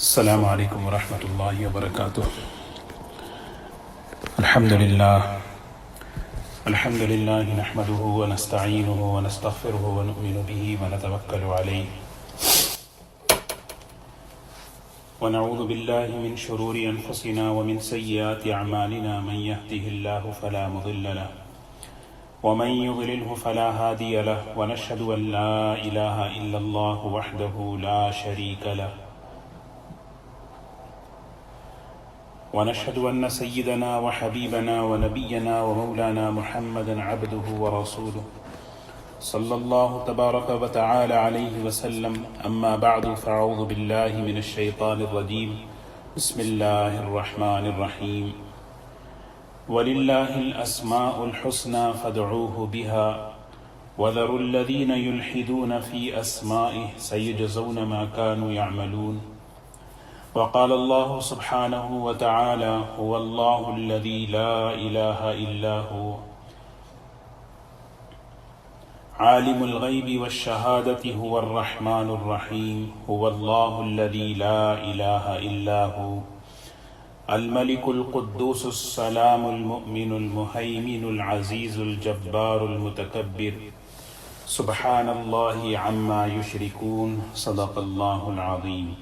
السلام علیکم ورحمۃ اللہ وبرکاتہ۔ الحمد للہ نحمده ونستعینه ونستغفره ونؤمن به ونتوکل علیہ ونعوذ باللہ من شرور انفسنا ومن سیئات اعمالنا من يهده اللہ فلا مضل له ومن يضلله فلا هادی له ونشهد ان لا الہ الا اللہ وحده لا شریک له ونشهد أن سيدنا وحبيبنا ونبينا ومولانا محمدا عبده ورسوله صلى الله تبارك وتعالى عليه وسلم. أما بعد فأعوذ بالله من الشيطان الرجيم. بسم الله الرحمن الرحيم. ولله الأسماء الحسنى فادعوه بها وذروا الذين يلحدون في أسمائه سيجزون ما كانوا يعملون. وقال الله سبحانه وتعالى هو الله الذي لا إله إلا هو عالم الغيب والشهادة هو الرحمن الرحيم. هو الله الذي لا إله إلا هو الملك القدوس السلام المؤمن المهيمن العزيز الجبار المتكبر سبحان الله عما يشركون. صدق الله العظيم.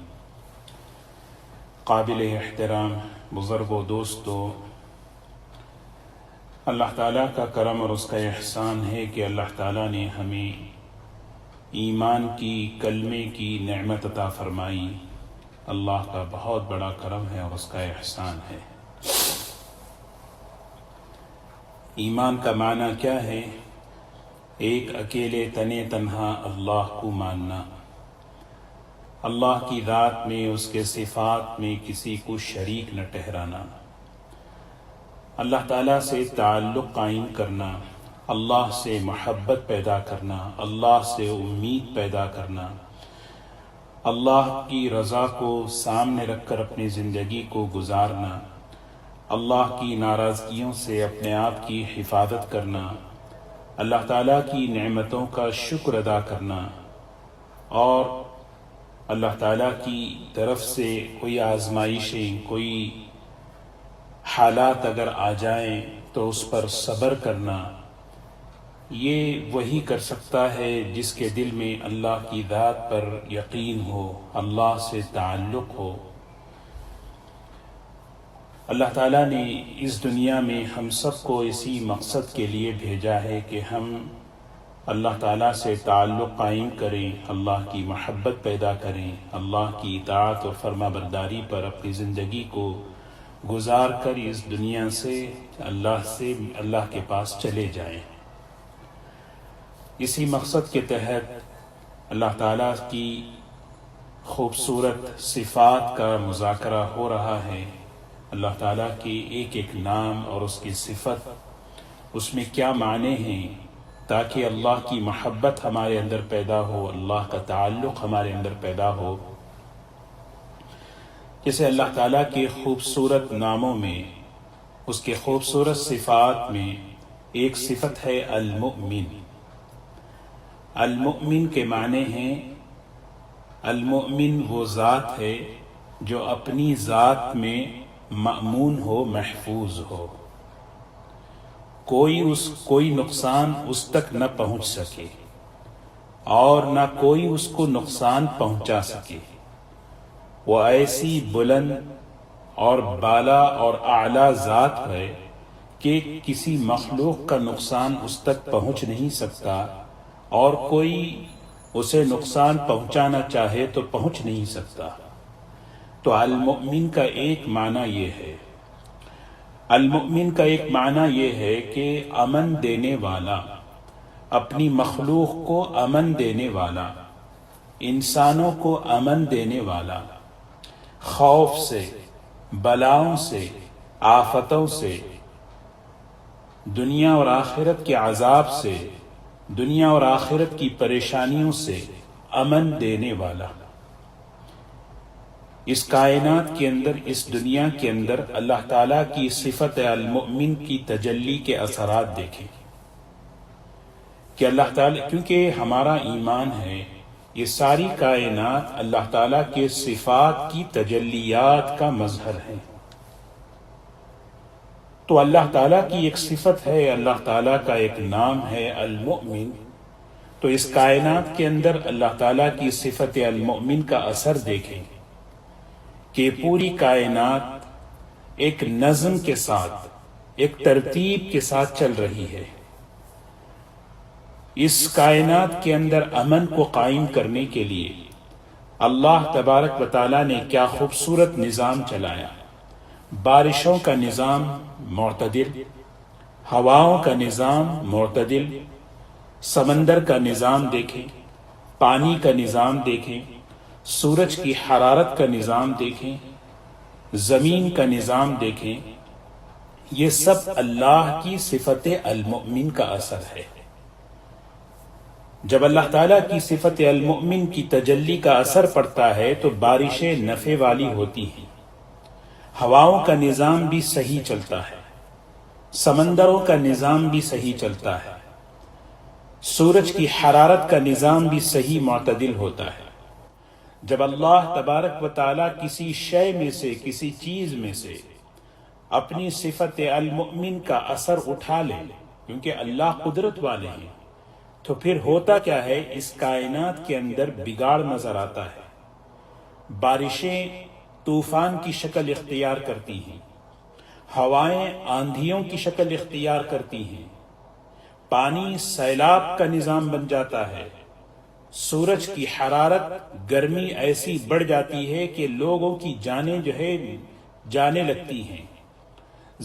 قابل احترام بزرگوں، دوستو، اللہ تعالیٰ کا کرم اور اس کا احسان ہے کہ اللہ تعالیٰ نے ہمیں ایمان کی، کلمے کی نعمت عطا فرمائی. اللہ کا بہت بڑا کرم ہے اور اس کا احسان ہے. ایمان کا معنی کیا ہے؟ ایک اکیلے تنے تنہا اللہ کو ماننا، اللہ کی ذات میں، اس کے صفات میں کسی کو شریک نہ ٹھہرانا، اللہ تعالیٰ سے تعلق قائم کرنا، اللہ سے محبت پیدا کرنا، اللہ سے امید پیدا کرنا، اللہ کی رضا کو سامنے رکھ کر اپنی زندگی کو گزارنا، اللہ کی ناراضگیوں سے اپنے آپ کی حفاظت کرنا، اللہ تعالیٰ کی نعمتوں کا شکر ادا کرنا، اور اللہ تعالیٰ کی طرف سے کوئی آزمائشیں، کوئی حالات اگر آ جائیں تو اس پر صبر کرنا. یہ وہی کر سکتا ہے جس کے دل میں اللہ کی ذات پر یقین ہو، اللہ سے تعلق ہو. اللہ تعالیٰ نے اس دنیا میں ہم سب کو اسی مقصد کے لیے بھیجا ہے کہ ہم اللہ تعالیٰ سے تعلق قائم کریں، اللہ کی محبت پیدا کریں، اللہ کی اطاعت اور فرما برداری پر اپنی زندگی کو گزار کر اس دنیا سے اللہ کے پاس چلے جائیں. اسی مقصد کے تحت اللہ تعالیٰ کی خوبصورت صفات کا مذاکرہ ہو رہا ہے. اللہ تعالیٰ کی ایک ایک نام اور اس کی صفت، اس میں کیا معنی ہیں، تاکہ اللہ کی محبت ہمارے اندر پیدا ہو، اللہ کا تعلق ہمارے اندر پیدا ہو. جیسے اللہ تعالیٰ کے خوبصورت ناموں میں، اس کے خوبصورت صفات میں ایک صفت ہے المؤمن. المؤمن کے معنی ہیں، المؤمن وہ ذات ہے جو اپنی ذات میں مأمون ہو، محفوظ ہو، کوئی نقصان اس تک نہ پہنچ سکے اور نہ کوئی اس کو نقصان پہنچا سکے. وہ ایسی بلند اور بالا اور اعلیٰ ذات ہے کہ کسی مخلوق کا نقصان اس تک پہنچ نہیں سکتا، اور کوئی اسے نقصان پہنچانا چاہے تو پہنچ نہیں سکتا. تو المؤمن کا ایک معنی یہ ہے، المؤمن کا ایک معنی یہ ہے کہ امن دینے والا، اپنی مخلوق کو امن دینے والا، انسانوں کو امن دینے والا، خوف سے، بلاؤں سے، آفتوں سے، دنیا اور آخرت کے عذاب سے، دنیا اور آخرت کی پریشانیوں سے امن دینے والا. اس کائنات کے اندر، اس دنیا کے اندر اللہ تعالیٰ کی صفت المؤمن کی تجلی کے اثرات دیکھیں کہ اللہ تعالیٰ، کیونکہ ہمارا ایمان ہے، یہ ساری کائنات اللہ تعالیٰ کے صفات کی تجلیات کا مظہر ہے۔ تو اللہ تعالیٰ کی ایک صفت ہے، اللہ تعالیٰ کا ایک نام ہے المؤمن۔ تو اس کائنات کے اندر اللہ تعالیٰ کی صفت المؤمن کا اثر دیکھیں کہ پوری کائنات ایک نظم کے ساتھ، ایک ترتیب کے ساتھ چل رہی ہے۔ اس کائنات کے اندر امن کو قائم کرنے کے لیے اللہ تبارک و تعالیٰ نے کیا خوبصورت نظام چلایا۔ بارشوں کا نظام معتدل، ہواؤں کا نظام معتدل، سمندر کا نظام دیکھیں، پانی کا نظام دیکھیں، سورج کی حرارت کا نظام دیکھیں، زمین کا نظام دیکھیں۔ یہ سب اللہ کی صفت المؤمن کا اثر ہے۔ جب اللہ تعالیٰ کی صفت المؤمن کی تجلی کا اثر پڑتا ہے تو بارشیں نفع والی ہوتی ہیں، ہواؤں کا نظام بھی صحیح چلتا ہے، سمندروں کا نظام بھی صحیح چلتا ہے، سورج کی حرارت کا نظام بھی صحیح معتدل ہوتا ہے۔ جب اللہ تبارک و تعالیٰ کسی شے میں سے، کسی چیز میں سے اپنی صفت المؤمن کا اثر اٹھا لے، کیونکہ اللہ قدرت والے ہیں، تو پھر ہوتا کیا ہے، اس کائنات کے اندر بگاڑ نظر آتا ہے۔ بارشیں طوفان کی شکل اختیار کرتی ہیں، ہوائیں آندھیوں کی شکل اختیار کرتی ہیں، پانی سیلاب کا نظام بن جاتا ہے، سورج کی حرارت، گرمی ایسی بڑھ جاتی ہے کہ لوگوں کی جانیں جو ہے جانے لگتی ہیں۔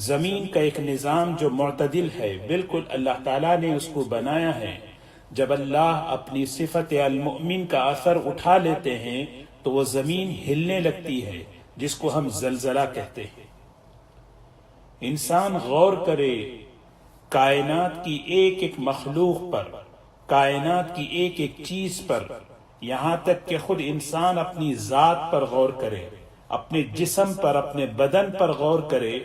زمین کا ایک نظام جو معتدل ہے، بالکل اللہ تعالیٰ نے اس کو بنایا ہے۔ جب اللہ اپنی صفت المؤمن کا اثر اٹھا لیتے ہیں تو وہ زمین ہلنے لگتی ہے، جس کو ہم زلزلہ کہتے ہیں۔ انسان غور کرے کائنات کی ایک ایک مخلوق پر، کائنات کی ایک ایک چیز پر، یہاں تک کہ خود انسان اپنی ذات پر غور کرے، اپنے جسم پر، اپنے بدن پر غور کرے۔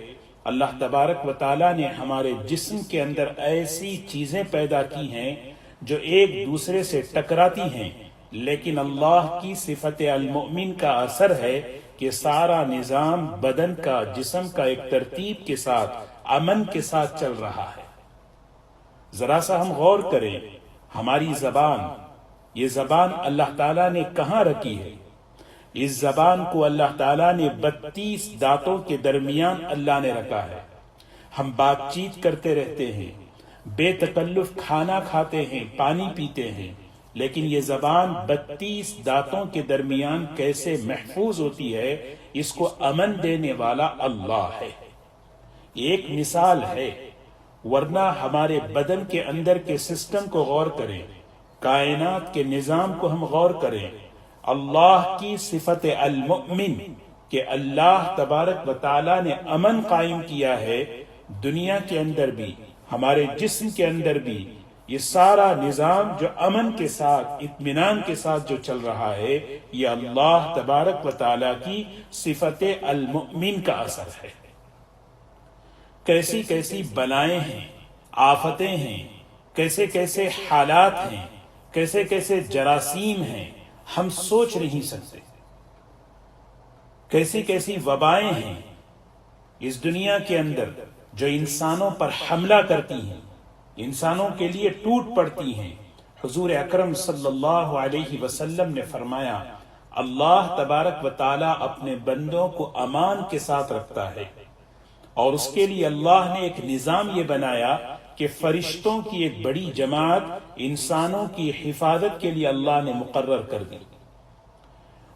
اللہ تبارک و تعالیٰ نے ہمارے جسم کے اندر ایسی چیزیں پیدا کی ہیں جو ایک دوسرے سے ٹکراتی ہیں، لیکن اللہ کی صفت المؤمن کا اثر ہے کہ سارا نظام بدن کا، جسم کا ایک ترتیب کے ساتھ، امن کے ساتھ چل رہا ہے۔ ذرا سا ہم غور کریں، ہماری زبان، یہ زبان اللہ تعالیٰ نے کہاں رکھی ہے؟ اس زبان کو اللہ تعالیٰ نے 32 دانتوں کے درمیان اللہ نے رکھا ہے۔ ہم بات چیت کرتے رہتے ہیں، بے تکلف کھانا کھاتے ہیں، پانی پیتے ہیں، لیکن یہ زبان 32 دانتوں کے درمیان کیسے محفوظ ہوتی ہے، اس کو امن دینے والا اللہ ہے۔ ایک مثال ہے، ورنہ ہمارے بدن کے اندر کے سسٹم کو غور کریں، کائنات کے نظام کو ہم غور کریں۔ اللہ کی صفت المؤمن کہ اللہ تبارک و تعالیٰ نے امن قائم کیا ہے، دنیا کے اندر بھی، ہمارے جسم کے اندر بھی، یہ سارا نظام جو امن کے ساتھ، اطمینان کے ساتھ جو چل رہا ہے، یہ اللہ تبارک و تعالیٰ کی صفت المؤمن کا اثر ہے۔ کیسی کیسی بلائیں ہیں، آفتیں ہیں، کیسے کیسے حالات ہیں، کیسے کیسے جراثیم ہیں، ہم سوچ نہیں سکتے۔ کیسی کیسی وبائیں ہیں اس دنیا کے اندر جو انسانوں پر حملہ کرتی ہیں، انسانوں کے لیے ٹوٹ پڑتی ہیں۔ حضور اکرم صلی اللہ علیہ وسلم نے فرمایا، اللہ تبارک و تعالیٰ اپنے بندوں کو امان کے ساتھ رکھتا ہے، اور اس کے لیے اللہ نے ایک نظام یہ بنایا کہ فرشتوں کی ایک بڑی جماعت انسانوں کی حفاظت کے لیے اللہ نے مقرر کر دی۔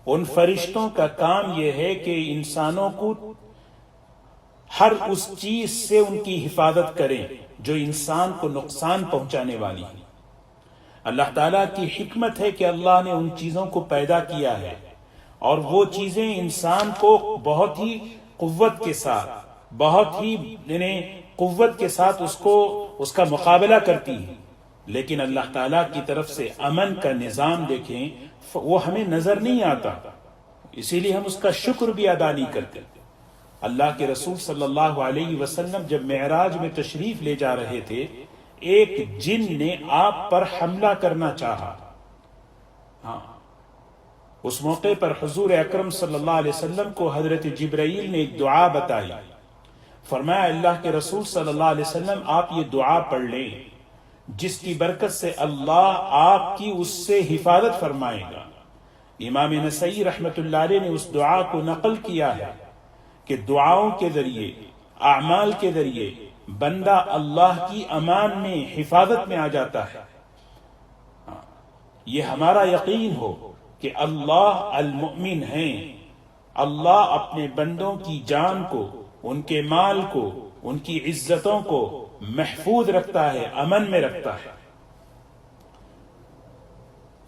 ان فرشتوں کا کام یہ ہے کہ انسانوں کو ہر اس چیز سے ان کی حفاظت کریں جو انسان کو نقصان پہنچانے والی ہے۔ اللہ تعالیٰ کی حکمت ہے کہ اللہ نے ان چیزوں کو پیدا کیا ہے، اور وہ چیزیں انسان کو بہت ہی قوت کے ساتھ، بہت ہی قوت کے ساتھ اس کا مقابلہ کرتی ہیں، لیکن اللہ تعالیٰ کی طرف سے امن کا نظام دیکھیں، وہ ہمیں نظر نہیں آتا، اسی لیے ہم اس کا شکر بھی ادا نہیں کرتے۔ اللہ کے رسول صلی اللہ علیہ وسلم جب معراج میں تشریف لے جا رہے تھے، ایک جن نے آپ پر حملہ کرنا چاہا، اس موقع پر حضور اکرم صلی اللہ علیہ وسلم کو حضرت جبرائیل نے ایک دعا بتائی. فرمایا اللہ کے رسول صلی اللہ علیہ وسلم آپ یہ دعا پڑھ لیں جس کی برکت سے اللہ آپ کی اس سے حفاظت فرمائے گا. امام نسائی رحمۃ اللہ علیہ نے اس دعا کو نقل کیا ہے کہ دعاؤں کے ذریعے، اعمال کے ذریعے بندہ اللہ کی امان میں، حفاظت میں آ جاتا ہے. یہ ہمارا یقین ہو کہ اللہ المؤمن ہیں. اللہ اپنے بندوں کی جان کو، ان کے مال کو، ان کی عزتوں کو محفوظ رکھتا ہے، امن میں رکھتا ہے.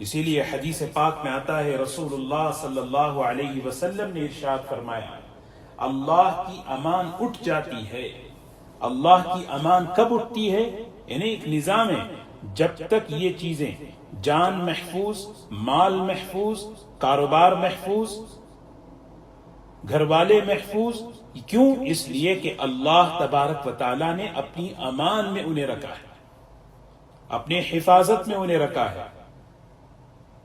اسی لیے حدیث پاک میں آتا ہے رسول اللہ صلی اللہ علیہ وسلم نے ارشاد فرمایا اللہ کی امان اٹھ جاتی ہے. اللہ کی امان کب اٹھتی ہے؟ یعنی ایک نظام ہے، جب تک یہ چیزیں جان محفوظ، مال محفوظ، کاروبار محفوظ، گھر والے محفوظ. کیوں؟ اس لیے کہ اللہ تبارک و تعالی نے اپنی امان میں انہیں رکھا ہے، اپنے حفاظت میں انہیں رکھا ہے.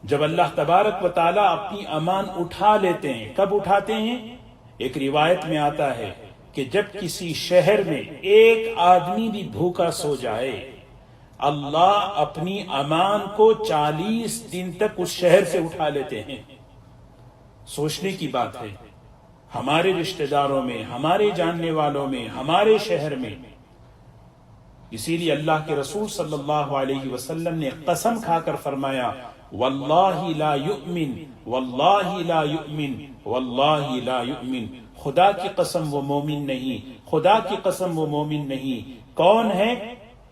جب اللہ تبارک و تعالی اپنی امان اٹھا لیتے ہیں، کب اٹھاتے ہیں؟ ایک روایت میں آتا ہے کہ جب کسی شہر میں ایک آدمی بھی بھوکا سو جائے، اللہ اپنی امان کو 40 دن تک اس شہر سے اٹھا لیتے ہیں. سوچنے کی بات ہے، ہمارے رشتہ داروں میں، ہمارے جاننے والوں میں، ہمارے شہر میں. اسی لیے اللہ کے رسول صلی اللہ علیہ وسلم نے قسم کھا کر فرمایا واللہ لا یؤمن، واللہ لا یؤمن، واللہ لا یؤمن. خدا کی قسم وہ مومن نہیں، خدا کی قسم وہ مومن نہیں. کون ہے؟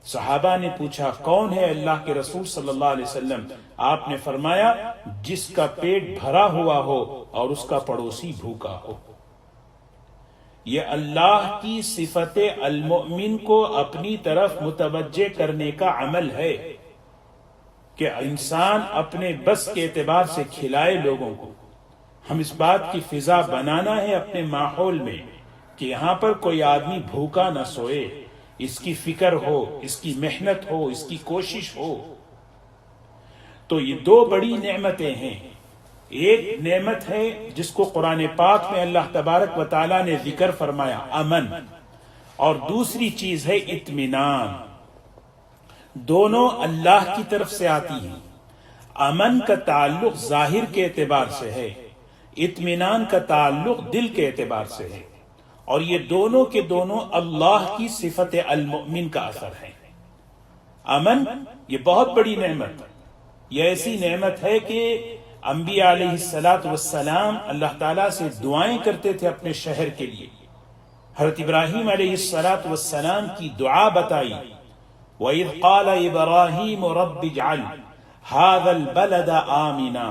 صحابہ نے پوچھا کون ہے اللہ کے رسول صلی اللہ علیہ وسلم؟ آپ نے فرمایا جس کا پیٹ بھرا ہوا ہو اور اس کا پڑوسی بھوکا ہو. یہ اللہ کی صفت المؤمن کو اپنی طرف متوجہ کرنے کا عمل ہے کہ انسان اپنے بس کے اعتبار سے کھلائے لوگوں کو. ہم اس بات کی فضا بنانا ہے اپنے ماحول میں کہ یہاں پر کوئی آدمی بھوکا نہ سوئے، اس کی فکر ہو، اس کی محنت ہو، اس کی کوشش ہو. تو یہ دو بڑی نعمتیں ہیں. ایک نعمت ہے جس کو قرآن پاک میں اللہ تبارک و تعالیٰ نے ذکر فرمایا، امن، اور دوسری چیز ہے اطمینان. دونوں اللہ کی طرف سے آتی ہیں. امن کا تعلق ظاہر کے اعتبار سے ہے، اطمینان کا تعلق دل کے اعتبار سے ہے، اور یہ دونوں کے دونوں اللہ کی صفت المؤمن کا اثر ہے. امن یہ بہت بڑی نعمت، یہ ایسی نعمت ہے کہ انبیاء علیہ السلام اللہ تعالیٰ سے دعائیں کرتے تھے اپنے شہر کے لیے. حضرت ابراہیم علیہ السلام کی دعا بتائی وَإِذْ قَالَ إِبْرَاهِيمُ رَبِّ اجْعَلْ هَذَا الْبَلَدَ آمِنًا.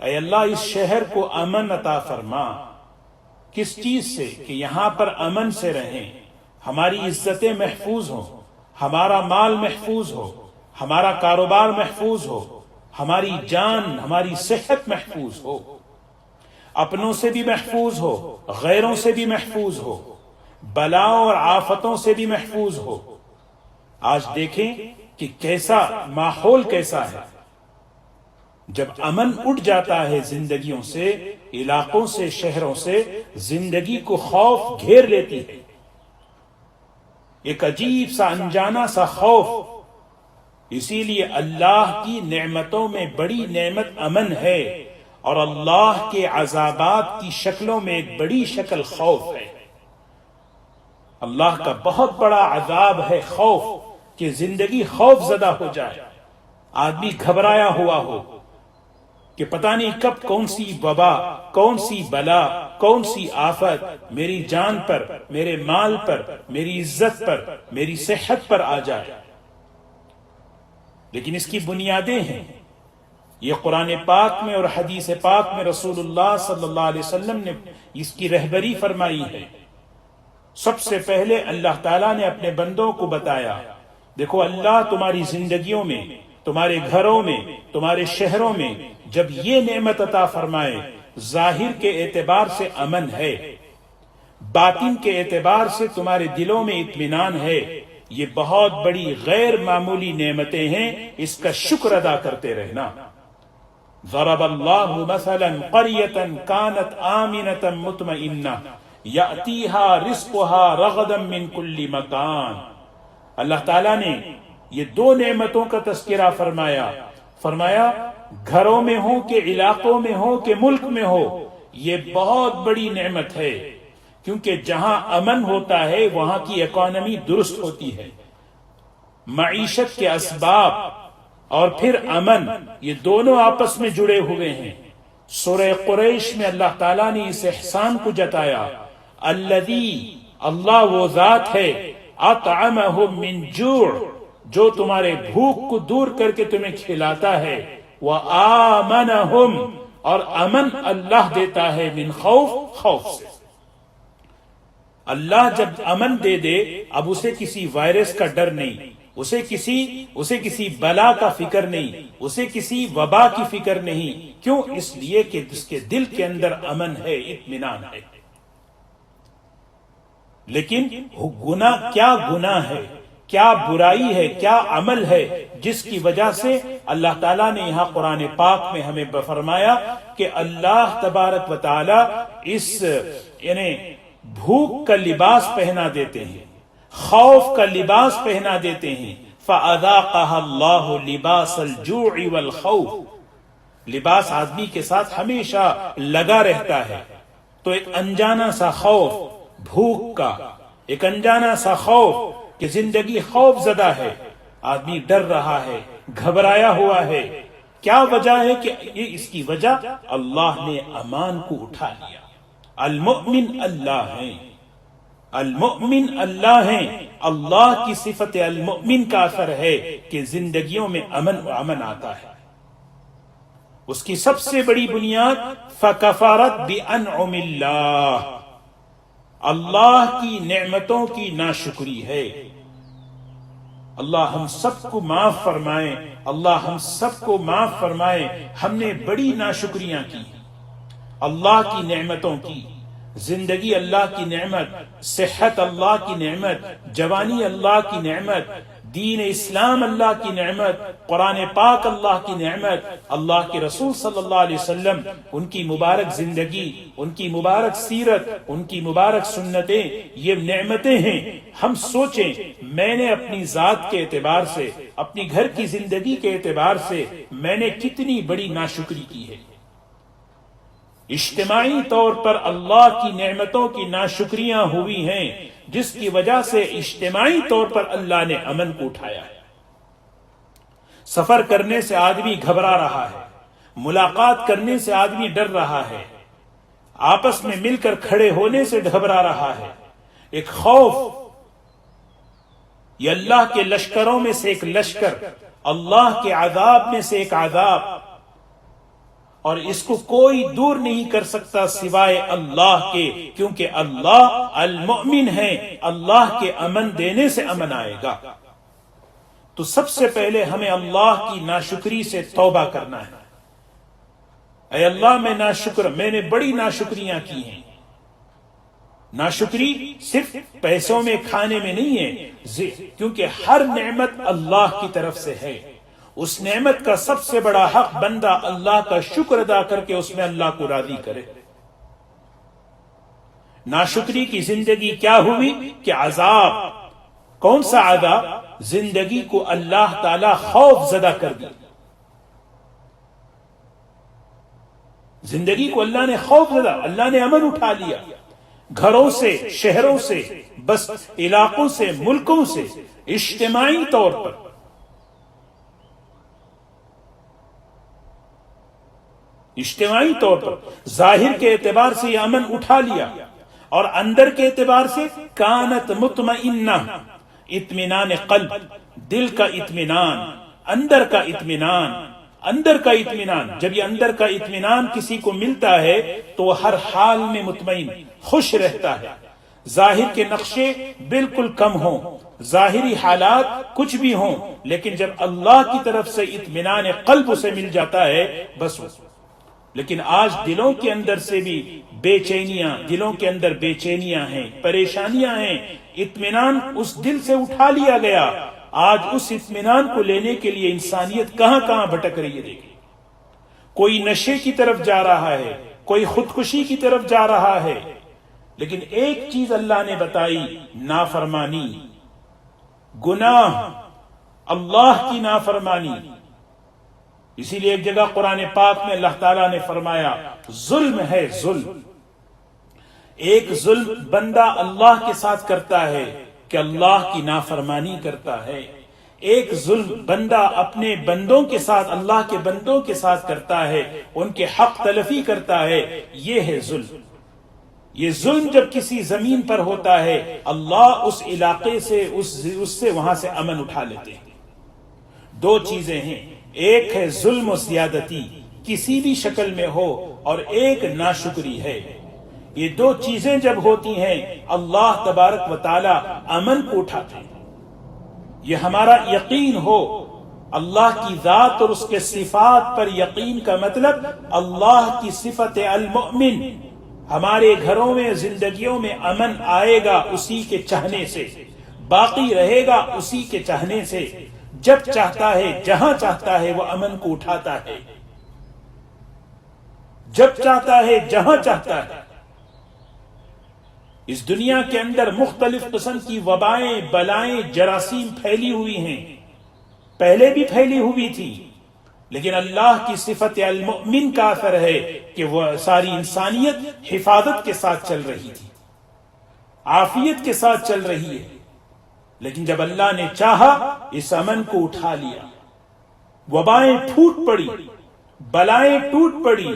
اے اللہ اس شہر کو امن عطا فرما. کس چیز سے؟ کہ یہاں پر امن سے رہیں، ہماری عزتیں محفوظ ہوں، ہمارا مال محفوظ ہو، ہمارا کاروبار محفوظ ہو، ہماری جان، ہماری صحت محفوظ ہو، اپنوں سے بھی محفوظ ہو، غیروں سے بھی محفوظ ہو، بلاؤں اور آفتوں سے بھی محفوظ ہو. آج دیکھیں کہ کیسا ماحول کیسا ہے. جب امن اٹھ جاتا ہے زندگیوں سے، علاقوں سے، شہروں سے، زندگی کو خوف گھیر لیتی ہے، ایک عجیب سا انجانا سا خوف. اسی لیے اللہ کی نعمتوں میں بڑی نعمت امن ہے، اور اللہ کے عذابات کی شکلوں میں ایک بڑی شکل خوف ہے. اللہ کا بہت بڑا عذاب ہے خوف، کہ زندگی خوف زدہ ہو جائے، آدمی گھبرایا ہوا ہو کہ پتہ نہیں کب کون سی وبا، کون سی بلا، کون سی آفت میری جان پر، میرے مال پر، میری عزت پر، میری صحت پر آ جائے. لیکن اس کی بنیادیں ہیں، یہ قرآن پاک میں اور حدیث پاک میں رسول اللہ صلی اللہ علیہ وسلم نے اس کی رہبری فرمائی ہے. سب سے پہلے اللہ تعالیٰ نے اپنے بندوں کو بتایا، دیکھو اللہ تمہاری زندگیوں میں، تمہارے گھروں میں، تمہارے شہروں میں جب یہ نعمت عطا فرمائے، ظاہر کے اعتبار سے امن ہے، باطن کے اعتبار سے تمہارے دلوں میں اطمینان ہے، یہ بہت بڑی غیر معمولی نعمتیں ہیں، اس کا شکر ادا کرتے رہنا. ضرب اللہ مثلا قریۃ کانت آمنۃ مطمئنہ یأتیہا رزقہا رغدا من کل مکان. اللہ تعالیٰ نے یہ دو نعمتوں کا تذکرہ فرمایا گھروں میں ہو کہ علاقوں میں ہو کہ ملک میں ہو، یہ بہت بڑی نعمت ہے، کیونکہ جہاں امن ہوتا ہے وہاں کی اکانومی درست ہوتی ہے، معیشت کے اسباب اور پھر امن، یہ دونوں آپس میں جڑے ہوئے ہیں. سورہ قریش میں اللہ تعالیٰ نے اس احسان کو جتایا، الذی، اللہ وہ ذات ہے، اطعمہم من جوع، جو تمہارے بھوک کو دور کر کے تمہیں کھلاتا ہے، وآمنہم، اور امن اللہ دیتا ہے، من خوف، خوف سے. اللہ جب امن دے دے اب اسے کسی وائرس کا ڈر نہیں، اسے کسی بلا کا فکر نہیں، اسے کسی وبا کی فکر نہیں. کیوں؟ اس لیے کہ اس کے دل کے اندر امن ہے، اطمینان ہے. لیکن گناہ ہے، کیا برائی ہے، کیا عمل ہے جس کی وجہ سے اللہ تعالیٰ نے یہاں قرآن پاک میں ہمیں فرمایا کہ اللہ تبارک و تعالیٰ اس یعنی بھوک کا لباس پہنا دیتے ہیں، خوف کا لباس پہنا دیتے ہیں. فَأَذَاقَهَا اللَّهُ لِبَاسَ الْجُوعِ وَالْخَوْفِ، لباس آدمی کے ساتھ ہمیشہ لگا رہتا ہے. تو ایک انجانا سا خوف بھوک کا، ایک انجانا سا خوف کہ زندگی خوف زدہ ہے، آدمی ڈر رہا ہے، گھبرایا ہوا ہے. کیا وجہ ہے کہ یہ اس کی وجہ اللہ نے امان کو اٹھا لیا. المؤمن اللہ ہیں، المؤمن اللہ ہیں. اللہ کی صفت المؤمن کا اثر ہے کہ زندگیوں میں امن آتا ہے. اس کی سب سے بڑی بنیاد فکفرت بانعم اللہ، اللہ کی نعمتوں کی ناشکری ہے. اللہ ہم سب کو معاف فرمائے، اللہ ہم سب کو معاف فرمائے. ہم نے بڑی ناشکریاں کی اللہ کی نعمتوں کی. زندگی اللہ کی نعمت، صحت اللہ کی نعمت، جوانی اللہ کی نعمت، دین اسلام اللہ کی نعمت، قرآن پاک اللہ کی نعمت، اللہ کے رسول صلی اللہ علیہ وسلم، ان کی مبارک زندگی، ان کی مبارک سیرت، ان کی مبارک سنتیں، یہ نعمتیں ہیں. ہم سوچیں میں نے اپنی ذات کے اعتبار سے، اپنی گھر کی زندگی کے اعتبار سے میں نے کتنی بڑی ناشکری کی ہے. اجتماعی طور پر اللہ کی نعمتوں کی ناشکریاں ہوئی ہیں، جس کی وجہ سے اجتماعی طور پر اللہ نے امن کو اٹھایا ہے. سفر کرنے سے آدمی گھبرا رہا ہے، ملاقات کرنے سے آدمی ڈر رہا ہے، آپس میں مل کر کھڑے ہونے سے گھبرا رہا ہے. ایک خوف، یہ اللہ کے لشکروں میں سے ایک لشکر، اللہ کے عذاب میں سے ایک عذاب، اور اس کو کوئی دور نہیں کر سکتا سوائے اللہ کے، کیونکہ اللہ المؤمن ہے. اللہ کے امن دینے سے امن آئے گا. تو سب سے پہلے ہمیں اللہ کی ناشکری سے توبہ کرنا ہے. اے اللہ میں ناشکر، میں نے بڑی ناشکریاں کی ہیں. ناشکری صرف پیسوں میں کھانے میں نہیں ہے، کیونکہ ہر نعمت اللہ کی طرف سے ہے. اس نعمت کا سب سے بڑا حق بندہ اللہ کا شکر ادا کر کے اس میں اللہ کو راضی کرے. ناشکری کی زندگی کیا ہوئی کہ عذاب. کون سا عذاب؟ زندگی کو اللہ تعالی خوف زدہ کر دی. زندگی کو اللہ نے خوف زدہ، اللہ نے امن اٹھا لیا. گھروں سے، شہروں سے، بس علاقوں سے، ملکوں سے، اجتماعی طور پر ظاہر کے اعتبار سے یہ امن اٹھا لیا، اور اندر کے اعتبار سے کانت مطمئنہ، اطمینان قلب، دل کا اطمینان، اندر کا اطمینان. جب یہ اندر کا اطمینان کسی کو ملتا ہے تو وہ ہر حال میں مطمئن، خوش رہتا ہے. ظاہر کے نقشے بالکل کم ہوں، ظاہری حالات کچھ بھی ہوں، لیکن جب اللہ کی طرف سے اطمینان قلب اسے مل جاتا ہے بس. لیکن آج دلوں کے اندر سے بھی بے چینیاں ہیں، پریشانیاں ہیں. اطمینان اس دل سے اٹھا لیا گیا. آج اس اطمینان کو لینے کے لیے انسانیت کہاں کہاں بھٹک رہی ہے. دیکھیں کوئی نشے کی طرف جا رہا ہے، کوئی خودکشی کی طرف جا رہا ہے، لیکن ایک چیز اللہ نے بتائی، نافرمانی، گناہ، اللہ کی نافرمانی۔ اسی لیے ایک جگہ قرآن پاک میں اللہ تعالیٰ نے فرمایا ظلم ہے ظلم۔ ایک ظلم بندہ اللہ کے ساتھ کرتا ہے کہ اللہ کی نافرمانی کرتا ہے، ایک ظلم بندہ اپنے بندوں کے ساتھ، اللہ کے بندوں کے ساتھ کرتا ہے، ان کے حق تلفی کرتا ہے، یہ ہے ظلم۔ یہ ظلم جب کسی زمین پر ہوتا ہے، اللہ اس علاقے سے اس سے وہاں سے امن اٹھا لیتے ہیں۔ دو چیزیں ہیں، ایک ہے ظلم و زیادتی کسی بھی شکل میں ہو، اور ایک ناشکری ہے۔ یہ دو چیزیں جب ہوتی ہیں اللہ تبارک و تعالی امن کو اٹھاتے ہیں۔ یہ ہمارا یقین ہو اللہ کی ذات اور اس کے صفات پر یقین کا مطلب اللہ کی صفت المؤمن۔ ہمارے گھروں میں، زندگیوں میں امن آئے گا اسی کے چاہنے سے، باقی رہے گا اسی کے چاہنے سے۔ جب چاہتا ہے، جہاں چاہتا ہے، وہ امن کو اٹھاتا ہے، جب چاہتا ہے، جہاں چاہتا ہے۔ اس دنیا کے اندر مختلف قسم کی وبائیں، بلائیں، جراثیم پھیلی ہوئی ہیں، پہلے بھی پھیلی ہوئی تھی، لیکن اللہ کی صفت المؤمن کا اثر ہے کہ وہ ساری انسانیت حفاظت کے ساتھ چل رہی تھی، عافیت کے ساتھ چل رہی ہے۔ لیکن جب اللہ نے چاہا اس امن کو اٹھا لیا، وبائیں ٹوٹ پڑی، بلائیں ٹوٹ پڑی،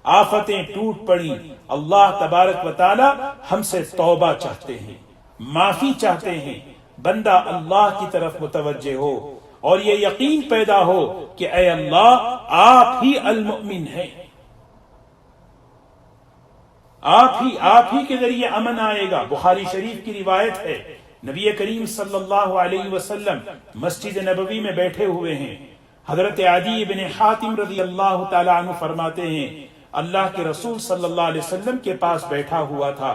آفتیں ٹوٹ پڑی۔ اللہ تبارک و تعالی ہم سے توبہ چاہتے ہیں، معافی چاہتے ہیں، بندہ اللہ کی طرف متوجہ ہو اور یہ یقین پیدا ہو کہ اے اللہ آپ ہی المؤمن ہیں، آپ ہی کے ذریعے امن آئے گا۔ بخاری شریف کی روایت ہے، نبی کریم صلی اللہ علیہ وسلم مسجد نبوی میں بیٹھے ہوئے ہیں، حضرت عدی بن حاتم رضی اللہ تعالی عنہ فرماتے ہیں اللہ کے رسول صلی اللہ علیہ وسلم کے پاس بیٹھا ہوا تھا،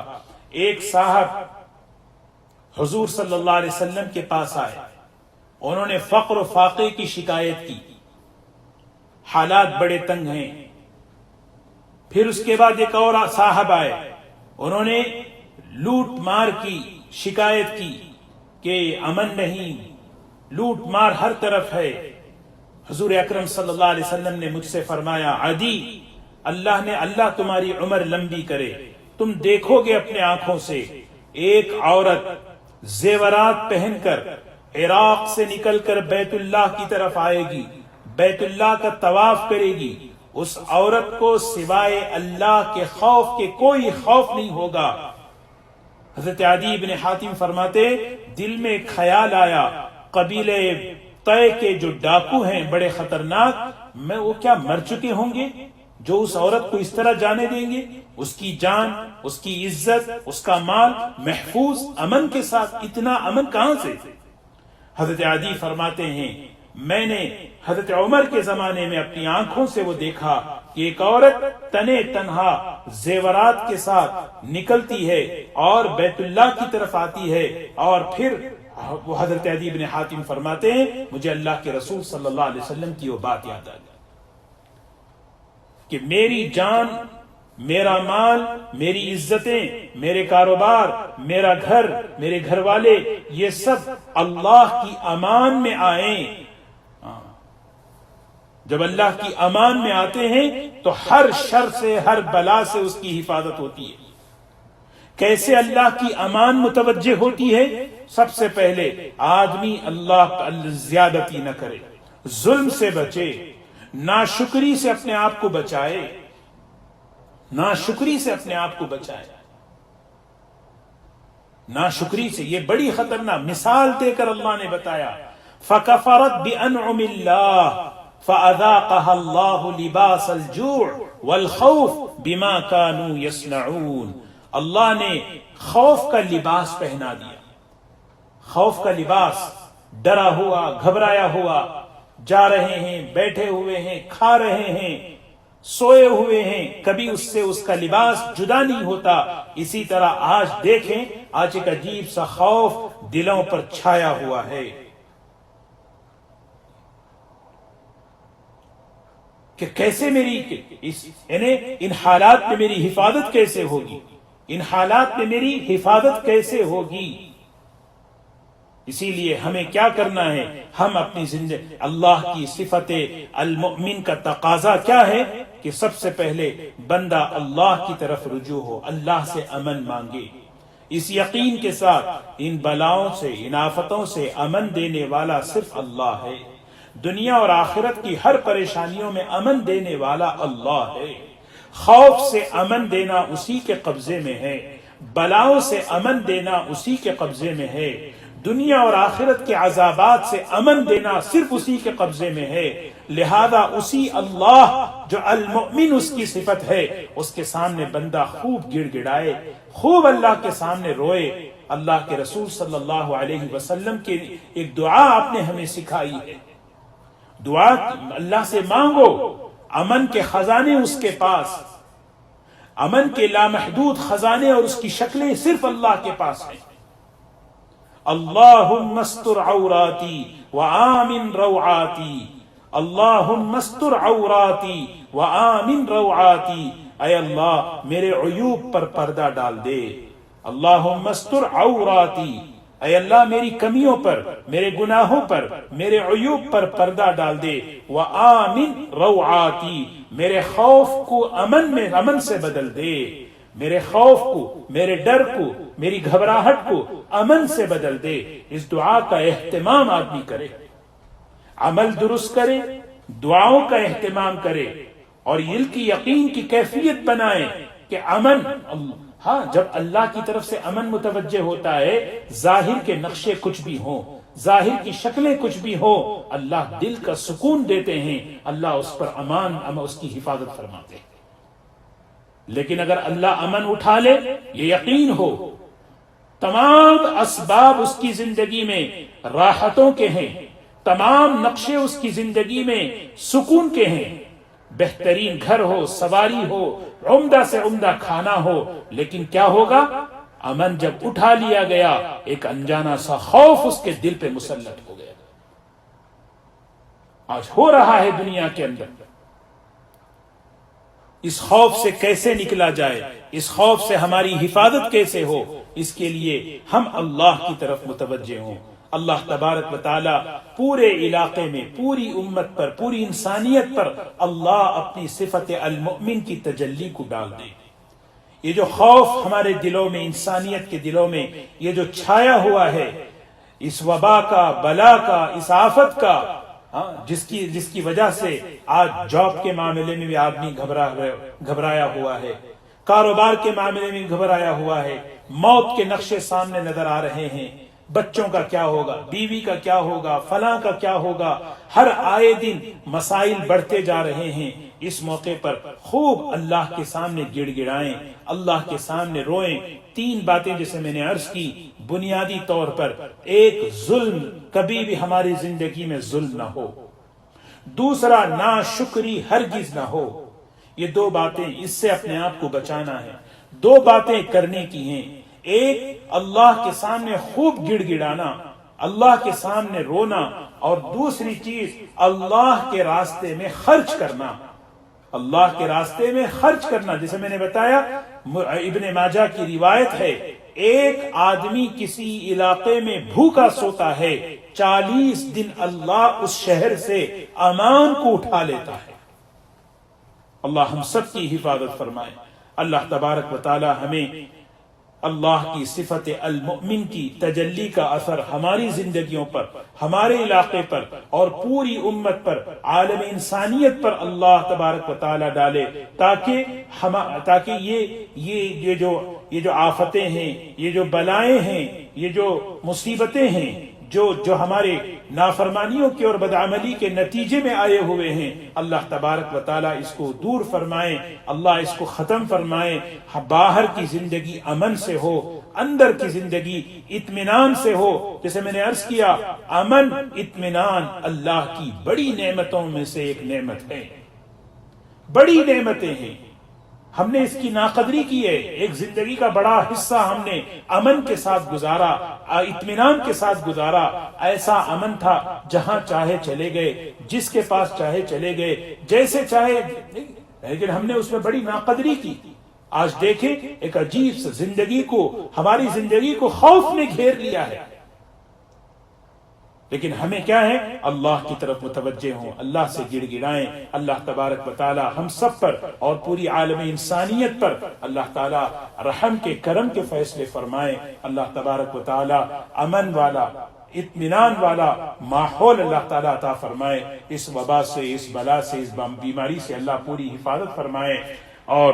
ایک صاحب حضور صلی اللہ علیہ وسلم کے پاس آئے، انہوں نے فقر و فاقے کی شکایت کی، حالات بڑے تنگ ہیں۔ پھر اس کے بعد ایک اور صاحب آئے، انہوں نے لوٹ مار کی شکایت کی کہ امن نہیں، لوٹ مار ہر طرف ہے۔ حضور اکرم صلی اللہ علیہ وسلم نے مجھ سے فرمایا عدی، اللہ تمہاری عمر لمبی کرے، تم دیکھو گے اپنے آنکھوں سے ایک عورت زیورات پہن کر عراق سے نکل کر بیت اللہ کی طرف آئے گی، بیت اللہ کا طواف کرے گی، اس عورت کو سوائے اللہ کے خوف کے کوئی خوف نہیں ہوگا۔ حضرت عدی بن حاتم فرماتے دل میں ایک خیال آیا، قبیلے طے کے جو ڈاکو ہیں بڑے خطرناک، میں وہ کیا مر چکے ہوں گے جو اس عورت کو اس طرح جانے دیں گے؟ اس کی جان، اس کی عزت، اس کا مال محفوظ امن کے ساتھ، اتنا امن کہاں سے؟ حضرت عدی فرماتے ہیں میں نے حضرت عمر کے زمانے میں اپنی آنکھوں سے وہ دیکھا کہ ایک عورت تنے تنہا زیورات کے ساتھ نکلتی ہے اور بیت اللہ کی طرف آتی ہے، اور پھر وہ حضرت عدی بن حاتم فرماتے ہیں مجھے اللہ کے رسول صلی اللہ علیہ وسلم کی وہ بات یاد آ گئی کہ میری جان، میرا مال، میری عزتیں، میرے کاروبار، میرا گھر، میرے گھر والے، یہ سب اللہ کی امان میں آئیں۔ جب اللہ کی امان میں آتے ہیں تو ہر شر سے، ہر بلا سے اس کی حفاظت ہوتی ہے۔ کیسے اللہ کی امان متوجہ ہوتی ہے؟ سب سے پہلے آدمی اللہ کا زیادتی نہ کرے، ظلم سے بچے، ناشکری سے اپنے آپ کو بچائے، ناشکری سے اپنے آپ کو بچائے، ناشکری سے۔ یہ بڑی خطرناک مثال دے کر اللہ نے بتایا فَكَفَرَتْ بِأَنْعُمِ اللَّهِ فَأَذَاقَهَا اللَّهُ لِبَاسَ الْجُوعِ وَالْخَوْفِ بِمَا كَانُوا يَصْنَعُونَ۔ اللہ نے خوف کا لباس پہنا دیا، خوف کا لباس، ڈرا ہوا، گھبرایا ہوا، جا رہے ہیں، بیٹھے ہوئے ہیں، کھا رہے ہیں، سوئے ہوئے ہیں، کبھی اس سے اس کا لباس جدا نہیں ہوتا۔ اسی طرح آج دیکھیں، آج ایک عجیب سا خوف دلوں پر چھایا ہوا ہے۔ کہ کیسے یعنی ان حالات میں میری حفاظت کیسے ہوگی، ان حالات میں میری حفاظت کیسے ہوگی۔ اسی لیے ہمیں کیا کرنا ہے، ہم اپنی زندگی، اللہ کی صفت المؤمن کا تقاضا کیا ہے کہ سب سے پہلے بندہ اللہ کی طرف رجوع ہو، اللہ سے امن مانگے، اس یقین کے ساتھ ان بلاؤں سے، ان آفتوں سے امن دینے والا صرف اللہ ہے، دنیا اور آخرت کی ہر پریشانیوں میں امن دینے والا اللہ ہے، خوف سے امن دینا اسی کے قبضے میں ہے، بلاؤں سے امن دینا اسی کے قبضے میں ہے، دنیا اور آخرت کے عذابات سے امن دینا صرف اسی کے قبضے میں ہے، لہذا اسی اللہ جو المؤمن اس کی صفت ہے، اس کے سامنے بندہ خوب گڑ گڑائے، خوب اللہ کے سامنے روئے۔ اللہ کے رسول صلی اللہ علیہ وسلم کی ایک دعا آپ نے ہمیں سکھائی ہے، دعا اللہ سے مانگو، امن کے خزانے اس کے پاس، امن کے لامحدود خزانے اور اس کی شکلیں صرف اللہ کے پاس ہیں۔ اللہم استر عوراتی وآمن روعاتی، اللہم استر عوراتی وآمن روعاتی، اے اللہ میرے عیوب پر پردہ ڈال دے، اللہم استر عوراتی، اے اللہ میری کمیوں پر، میرے گناہوں پر، میرے عیوب پر پردہ ڈال دے، وآمن روعاتی، میرے خوف کو امن سے بدل دے، میرے خوف کو، میرے ڈر کو، میری گھبراہٹ کو امن سے بدل دے۔ اس دعا کا اہتمام آدمی کرے، عمل درست کرے، دعاؤں کا اہتمام کرے، اور دل کی یقین کی کیفیت بنائے کہ امن، ہاں جب اللہ کی طرف سے امن متوجہ ہوتا ہے، ظاہر کے نقشے کچھ بھی ہوں، ظاہر کی شکلیں کچھ بھی ہوں، اللہ دل کا سکون دیتے ہیں، اللہ اس پر اس کی حفاظت فرماتے ہیں۔ لیکن اگر اللہ امن اٹھا لے، یہ یقین ہو تمام اسباب اس کی زندگی میں راحتوں کے ہیں، تمام نقشے اس کی زندگی میں سکون کے ہیں، بہترین گھر ہو، سواری ہو، عمدہ سے عمدہ کھانا ہو، لیکن کیا ہوگا؟ امن جب اٹھا لیا گیا، ایک انجانا سا خوف اس کے دل پہ مسلط ہو گیا۔ آج ہو رہا ہے دنیا کے اندر۔ اس خوف سے کیسے نکلا جائے، اس خوف سے ہماری حفاظت کیسے ہو، اس کے لیے ہم اللہ کی طرف متوجہ ہوں۔ اللہ تبارک و تعالی پورے علاقے میں، پوری امت پر، پوری انسانیت پر اللہ اپنی صفت المؤمن کی تجلی کو ڈال دے۔ یہ جو خوف ہمارے دلوں میں، انسانیت کے دلوں میں یہ جو چھایا ہوا ہے، اس وبا کا، بلا کا، اس آفت کا، جس کی وجہ سے آج جاب کے معاملے میں بھی آدمی گھبرایا ہوا ہے، کاروبار کے معاملے میں گھبرایا ہوا ہے، موت کے نقشے سامنے نظر آ رہے ہیں، بچوں کا کیا ہوگا، بیوی کا کیا ہوگا، فلاں کا کیا ہوگا، ہر آئے دن مسائل بڑھتے جا رہے ہیں۔ اس موقع پر خوب اللہ کے سامنے گڑ گڑائیں، اللہ کے سامنے روئیں۔ تین باتیں جیسے میں نے عرض کی، بنیادی طور پر ایک، ظلم، کبھی بھی ہماری زندگی میں ظلم نہ ہو، دوسرا ناشکری ہرگز نہ ہو۔ یہ دو باتیں، اس سے اپنے آپ کو بچانا ہے، دو باتیں کرنے کی ہیں۔ ایک، اللہ کے سامنے خوب گڑ گڑانا، اللہ کے سامنے رونا، اور دوسری چیز اللہ کے راستے میں خرچ کرنا، اللہ کے راستے میں خرچ کرنا۔ جیسے میں نے بتایا، ابن ماجہ کی روایت ہے، ایک آدمی کسی علاقے میں بھوکا سوتا ہے، 40 دن اللہ اس شہر سے امان کو اٹھا لیتا ہے۔ اللہ ہم سب کی حفاظت فرمائے۔ اللہ تبارک و تعالی ہمیں اللہ کی صفت المؤمن کی تجلی کا اثر ہماری زندگیوں پر، ہمارے علاقے پر اور پوری امت پر، عالم انسانیت پر اللہ تبارک و تعالی ڈالے، تاکہ یہ جو آفتیں ہیں، یہ جو بلائیں ہیں، یہ جو مصیبتیں ہیں، جو ہمارے نافرمانیوں کے اور بدعملی کے نتیجے میں آئے ہوئے ہیں، اللہ تبارک و تعالیٰ اس کو دور فرمائے، اللہ اس کو ختم فرمائے۔ باہر کی زندگی امن سے ہو، اندر کی زندگی اطمینان سے ہو۔ جیسے میں نے عرض کیا، امن، اطمینان اللہ کی بڑی نعمتوں میں سے ایک نعمت ہے، بڑی نعمتیں ہیں۔ ہم نے اس کی ناقدری کی ہے. ایک زندگی کا بڑا حصہ ہم نے امن کے ساتھ گزارا، اطمینان کے ساتھ گزارا. ایسا امن تھا جہاں چاہے چلے گئے، جس کے پاس چاہے چلے گئے، جیسے چاہے. لیکن ہم نے اس میں بڑی ناقدری کی. آج دیکھیں ایک عجیب سے زندگی کو، ہماری زندگی کو خوف نے گھیر لیا ہے. لیکن ہمیں کیا ہے؟ اللہ کی طرف متوجہ ہوں، اللہ سے گڑ گڑائیں. اللہ تبارک و تعالی ہم سب پر اور پوری عالم انسانیت پر اللہ تعالی رحم کے کرم کے فیصلے فرمائیں. اللہ تبارک و تعالی امن والا، اطمینان والا ماحول اللہ تعالیٰ عطا فرمائے. اس وبا سے، اس بلا سے، اس بیماری سے اللہ پوری حفاظت فرمائے. اور